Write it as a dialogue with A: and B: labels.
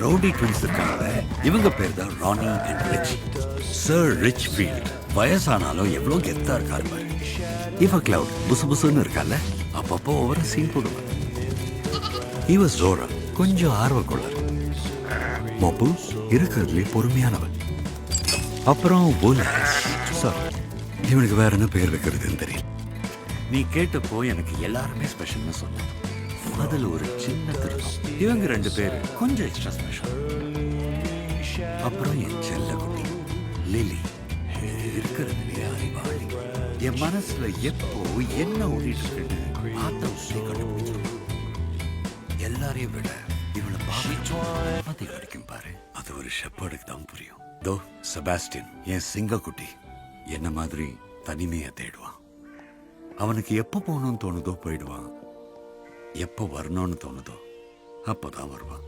A: Rowdy twins இருக்காங்க. இவங்க பேர் தான் ரானி அண்ட் ரிச். சர் ரிச்ஃபீல்ட் வயசானாலும் எவ்வளோ கெத்தா இருக்காரு பாரு. இவ கிளவுட் புசு புசுன்னு இருக்கால, அப்பப்போ ஒவ்வொரு சீன் போடுவார். இவ ஜோரா கொஞ்சம் ஆர்வக்குள்ளர். மொப்பு இருக்கிறதுலே பொறுமையானவன். அப்புறம் சாரி, இவனுக்கு வேற என்ன பேர் வைக்கிறதுன்னு தெரியல. நீ கேட்டப்போ எனக்கு எல்லாருமே ஸ்பெஷல்னு சொன்னேன். அதில் ஒரு சின்ன திருத்தம். இவங்க 2 பேர் கொஞ்சம் எக்ஸ்ட்ரா ஸ்பெஷல். அப்புறம் என் செல்ல குட்டி லிலி இருக்கிறதுலே அறிவாளி. என் மனசுல எப்போ என்ன ஓடிட்டு இருக்குன்னு பார்த்த உடனே கண்டுபிடிச்சிருவான். எல்லாரையும் விட இவளை பார்த்து கிடைக்கும் பாரு, அது ஒரு ஷெப்பர்டுக்கு தான் புரியும். தோ செபாஸ்டியன் என் சிங்க குட்டி என்ன மாதிரி தனிமையை தேடுவான். அவனுக்கு எப்போ போகணும்னு தோணுதோ போயிடுவான், எப்போ வரணும்னு தோணுதோ அப்போதான் வருவான்.